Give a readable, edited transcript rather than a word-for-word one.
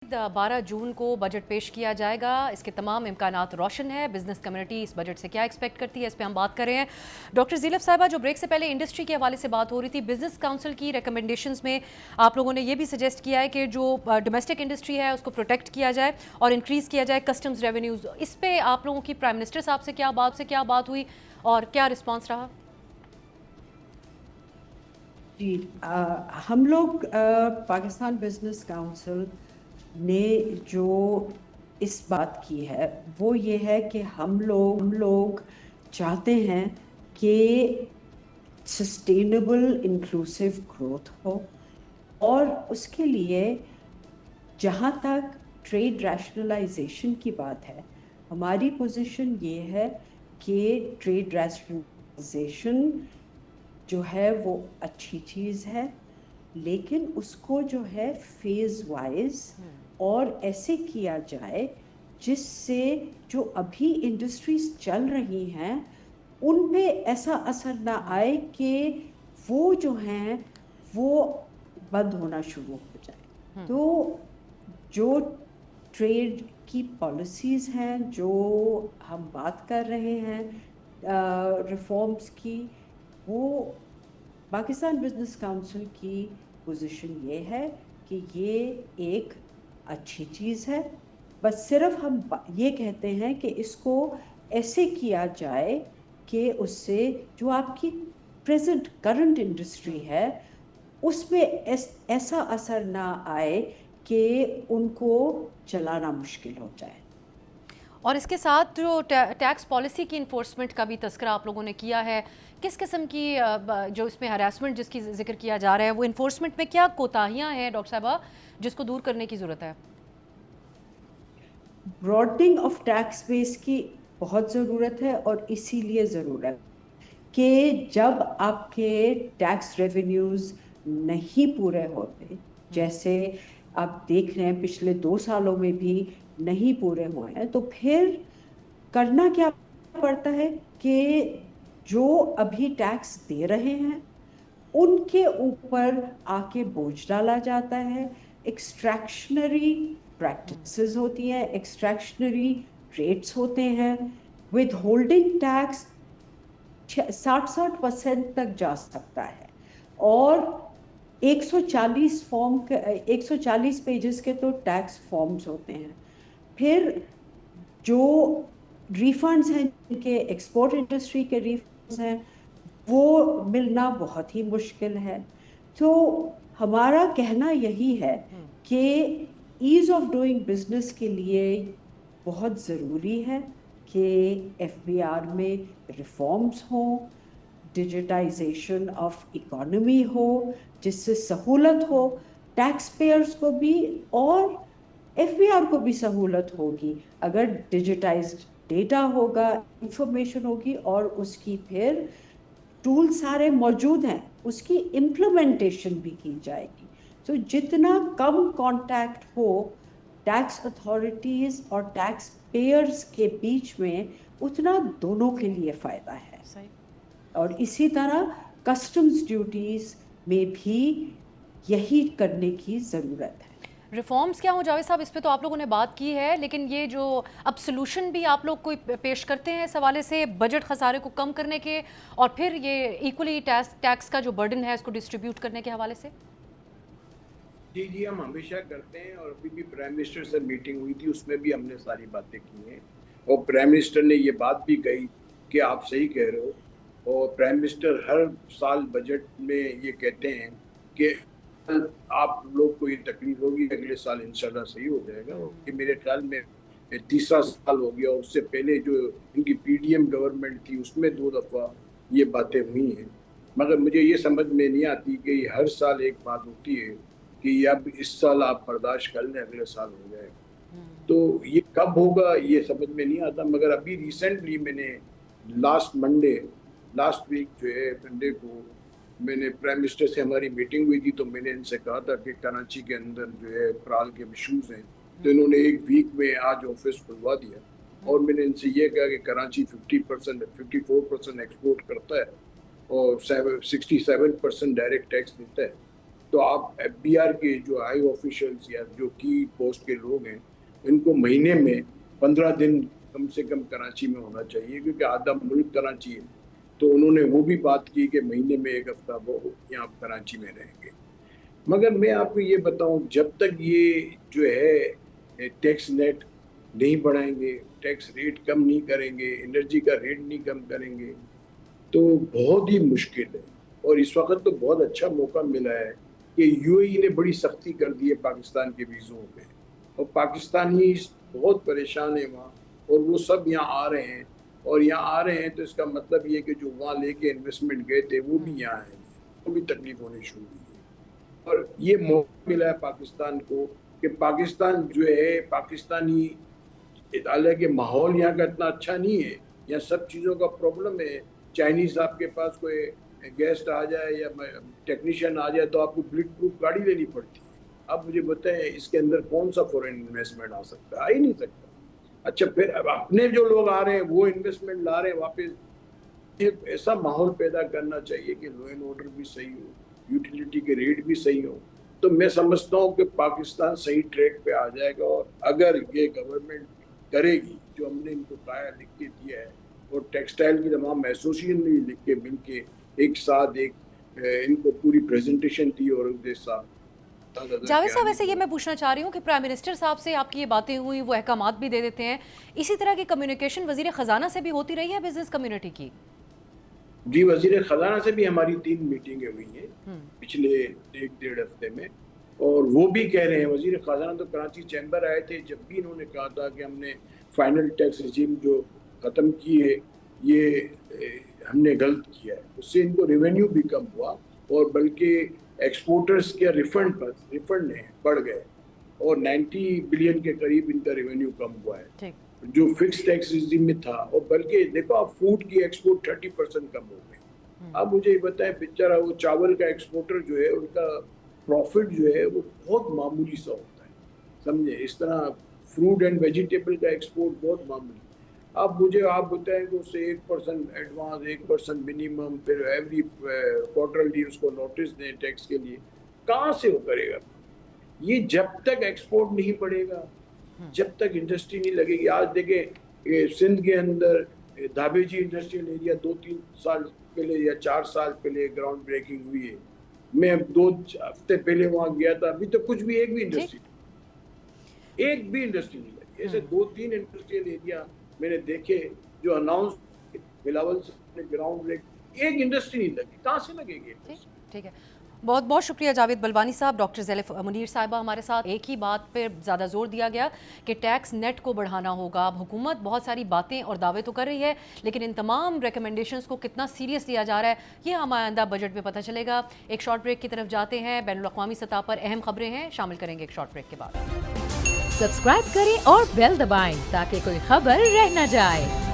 12 जून को बजट पेश किया जाएगा। इसके तमाम इम्कानात रोशन है। बिजनेस कम्युनिटी इस बजट से क्या एक्सपेक्ट करती है, इस पे हम बात कर रहे हैं। डॉक्टर ज़ीनब साहिबा, जो ब्रेक से पहले इंडस्ट्री के हवाले से बात हो रही थी, बिजनेस काउंसिल की रिकमेंडेशंस में आप लोगों ने ये भी सजेस्ट किया है कि जो डोमेस्टिक इंडस्ट्री है उसको प्रोटेक्ट किया जाए और इंक्रीज़ किया जाए कस्टम्स रेवेन्यूज़। इस पे आप लोगों की प्राइम मिनिस्टर साहब से क्या बात हुई और क्या रिस्पॉन्स रहा? जी, हम लोग पाकिस्तान बिजनेस काउंसिल ने जो इस बात की है वो ये है कि हम लोग चाहते हैं कि सस्टेनेबल इंक्लूसिव ग्रोथ हो, और उसके लिए जहाँ तक ट्रेड रैशनलाइजेशन की बात है, हमारी पोजीशन ये है कि ट्रेड रैशनलाइजेशन जो है वो अच्छी चीज़ है, लेकिन उसको जो है फेज वाइज और ऐसे किया जाए जिससे जो अभी इंडस्ट्रीज चल रही हैं उन पे ऐसा असर ना आए कि वो जो हैं वो बंद होना शुरू हो जाए। तो जो ट्रेड की पॉलिसीज़ हैं, जो हम बात कर रहे हैं रिफॉर्म्स की, वो पाकिस्तान बिजनेस काउंसिल की पोजीशन ये है कि ये एक अच्छी चीज़ है। बस सिर्फ हम ये कहते हैं कि इसको ऐसे किया जाए कि उससे जो आपकी प्रेजेंट करंट इंडस्ट्री है उसमें ऐसा असर ना आए कि उनको चलाना मुश्किल हो जाए। और इसके साथ जो टैक्स पॉलिसी की इन्फोर्समेंट का भी तस्करा आप लोगों ने किया है, किस किस्म की जो इसमें हरासमेंट जिसकी जिक्र किया जा रहा है, वो इन्फोर्समेंट में क्या कोताहियां हैं डॉक्टर साहबा जिसको दूर करने की ज़रूरत है? ब्रॉडनिंग ऑफ टैक्स बेस की बहुत ज़रूरत है, और इसीलिए ज़रूरत कि जब आपके टैक्स रेवेन्यूज़ नहीं पूरे होते, जैसे आप देख रहे हैं पिछले 2 सालों में भी नहीं पूरे हुए हैं, तो फिर करना क्या पड़ता है कि जो अभी टैक्स दे रहे हैं उनके ऊपर आके बोझ डाला जाता है। एक्सट्रैक्शनरी प्रैक्टिसेस होती हैं, एक्सट्रैक्शनरी रेट्स होते हैं, विद होल्डिंग टैक्स 60% तक जा सकता है, और 140 पेजेस के तो टैक्स फॉर्म्स होते हैं। फिर जो रिफंड्स हैं, जिनके एक्सपोर्ट इंडस्ट्री के रिफंड्स हैं, वो मिलना बहुत ही मुश्किल है। तो हमारा कहना यही है कि ईज ऑफ डूइंग बिजनेस के लिए बहुत ज़रूरी है कि एफबीआर में रिफॉर्म्स हो, डिजिटाइजेशन ऑफ इकोनॉमी हो, जिससे सहूलत हो टैक्स पेयर्स को भी और एफबीआर को भी सहूलत होगी अगर डिजिटाइज्ड डेटा होगा, इंफॉर्मेशन होगी, और उसकी फिर टूल सारे मौजूद हैं, उसकी इम्प्लीमेंटेशन भी की जाएगी। तो जितना कम कांटेक्ट हो टैक्स अथॉरिटीज़ और टैक्स पेयर्स के बीच में, उतना दोनों के लिए फ़ायदा है। सही। और इसी तरह कस्टम्स ड्यूटीज़ में भी यही करने की ज़रूरत है। रिफॉर्म्स क्या हो जावेद साहब, इस पे तो आप लोगों ने बात की है, लेकिन ये जो अब सोल्यूशन भी आप लोग कोई पेश करते हैं इस हवाले से बजट खसारे को कम करने के और फिर ये इक्वली टैक्स का जो बर्डन है इसको डिस्ट्रीब्यूट करने के हवाले से? जी, हम हमेशा करते हैं, और अभी भी प्राइम मिनिस्टर से मीटिंग हुई थी, उसमें भी हमने सारी बातें की हैं, और प्राइम मिनिस्टर ने ये बात भी कही कि आप सही कह रहे हो। और प्राइम मिनिस्टर हर साल बजट में ये कहते हैं कि आप लोग को ये तकलीफ होगी, अगले साल इंशाल्लाह सही हो जाएगा। ये मेरे ख्याल में तीसरा साल हो गया, और उससे पहले जो इनकी पीडीएम गवर्नमेंट थी उसमें 2 दफ़ा ये बातें हुई हैं। मगर मुझे ये समझ में नहीं आती कि हर साल एक बात होती है कि अब इस साल आप बर्दाश्त कर लें, अगले साल हो जाएगा। तो ये कब होगा ये समझ में नहीं आता। मगर अभी रिसेंटली मैंने लास्ट वीक जो है मंडे को मैंने प्राइम मिनिस्टर से हमारी मीटिंग हुई थी, तो मैंने इनसे कहा था कि कराची के अंदर जो है पराल के इशूज़ हैं, तो इन्होंने एक वीक में आज ऑफिस खुलवा दिया, और मैंने इनसे ये कहा कि कराची 54% एक्सपोर्ट करता है और 67% डायरेक्ट टैक्स देता है। تو آپ FBR کے جو ہائی آفیشلس یا جو کی پوسٹ کے لوگ ہیں ان کو مہینے میں 15 دن کم سے کم کراچی میں ہونا چاہیے، کیونکہ آدھا ملک کراچی ہے. تو انہوں نے وہ بھی بات کی کہ مہینے میں 1 ہفتہ وہ یہاں کراچی میں رہیں گے. مگر میں آپ کو یہ بتاؤں، جب تک یہ جو ہے ٹیکس نیٹ نہیں بڑھائیں گے، ٹیکس ریٹ کم نہیں کریں گے، انرجی کا ریٹ نہیں کم کریں گے، تو بہت ہی مشکل ہے. اور اس وقت تو بہت اچھا موقع ملا ہے کہ UAE نے بڑی سختی کر دی ہے پاکستان کے ویزوں پہ، اور پاکستانی بہت پریشان ہیں وہاں، اور وہ سب یہاں آ رہے ہیں. اور یہاں آ رہے ہیں تو اس کا مطلب یہ کہ جو وہاں لے کے انویسٹمنٹ گئے تھے وہ بھی یہاں آئے ہیں، وہ بھی تکلیف ہونی شروع ہوئی ہے. اور یہ موقع ملا ہے پاکستان کو کہ پاکستان جو ہے پاکستانی، حالانکہ ماحول یہاں کا اتنا اچھا نہیں ہے، یہاں سب چیزوں کا پرابلم ہے. چائنیز آپ کے پاس کوئی گیسٹ آ جائے یا ٹیکنیشین آ جائے تو آپ کو بلٹ پروف گاڑی لینی پڑتی ہے. اب مجھے بتائیں اس کے اندر کون سا فورن انویسٹمنٹ آ سکتا ہے؟ آ ہی نہیں سکتا. اچھا پھر اب اپنے جو لوگ آ رہے ہیں وہ انویسٹمنٹ لا رہے ہیں واپس. ایک ایسا ماحول پیدا کرنا چاہیے کہ لا اینڈ آرڈر بھی صحیح ہو، یوٹیلیٹی کے ریٹ بھی صحیح ہو. تو میں سمجھتا ہوں کہ پاکستان صحیح ٹریک پہ آ جائے گا. اور اگر یہ گورنمنٹ کرے گی جو ہم نے ان کو کہا ہے، لکھ کے دیا ہے، اور ٹیکسٹائل کی تمام ایسوسیشن نے لکھ کے مل کے ایک ساتھ ان کو پوری پریزنٹیشن دی اور ان کے ساتھ. جاوید صاحب ویسے یہ میں پوچھنا چاہ رہی ہوں کہ پرائم منسٹر صاحب سے آپ کی یہ باتیں ہوئی، وہ احکامات بھی دے دیتے ہیں، اسی طرح کی کمیونیکیشن وزیر خزانہ سے بھی ہوتی رہی ہے بزنس کمیونٹی کی؟ جی، وزیر خزانہ سے بھی ہماری 3 میٹنگیں ہوئی ہیں پچھلے 1-1.5 ہفتے میں، اور وہ بھی کہہ رہے ہیں. وزیر خزانہ تو کراچی چیمبر آئے تھے، جب بھی انہوں نے کہا تھا کہ ہم نے فائنل ٹیکس ریجیم جو ختم کی ہے یہ ہم نے غلط کیا ہے. اس سے ان کو ریونیو بھی کم ہوا، اور بلکہ ایکسپورٹرز کے ریفنڈ ہیں بڑھ گئے، اور 90 بلین کے قریب ان کا ریونیو کم ہوا ہے جو فکس ٹیکس ریجیم میں تھا. اور بلکہ دیکھو آپ فوڈ کی ایکسپورٹ 30% کم ہو گئی. اب مجھے یہ بتائیں بیچارہ وہ چاول کا ایکسپورٹر جو ہے ان کا پروفٹ جو ہے وہ بہت معمولی سا ہوتا ہے، سمجھے. اس طرح فروٹ اینڈ ویجیٹیبل کا ایکسپورٹ بہت معمولی. اب مجھے آپ بتائیں کہ اس سے 1% ایڈوانس، 1% منیمم، پھر ایوری کوارٹرلی اس کو نوٹس دیں ٹیکس کے لیے، کہاں سے وہ کرے گا؟ یہ جب تک ایکسپورٹ نہیں بڑھے گا، جب تک انڈسٹری نہیں لگے گی. آج دیکھیں سندھ کے اندر دھابے جی انڈسٹریل ایریا 2-3 سال پہلے یا 4 سال پہلے گراؤنڈ بریکنگ ہوئی ہے. میں 2 ہفتے پہلے وہاں گیا تھا، ابھی تک کچھ بھی ایک بھی انڈسٹری نہیں لگی. ایسے 2-3 انڈسٹریل ایریا میں نے دیکھے جو اناؤنس بلاول سے گراؤنڈ بریک، ایک انڈسٹری نہیں لگی. کہاں سے لگے گی؟ ٹھیک ہے، بہت بہت شکریہ جاوید بلوانی صاحب. ڈاکٹر زیلف منیر صاحبہ ہمارے ساتھ. ایک ہی بات پہ زیادہ زور دیا گیا کہ ٹیکس نیٹ کو بڑھانا ہوگا. اب حکومت بہت ساری باتیں اور دعوے تو کر رہی ہے، لیکن ان تمام ریکمنڈیشنز کو کتنا سیریس لیا جا رہا ہے یہ ہم آئندہ بجٹ میں پتہ چلے گا. ایک شارٹ بریک کی طرف جاتے ہیں. بین الاقوامی سطح پر اہم خبریں ہیں، شامل کریں گے ایک شارٹ بریک کے بعد. سبسکرائب کریں اور بیل دبائیں تاکہ کوئی خبر رہ نہ جائے.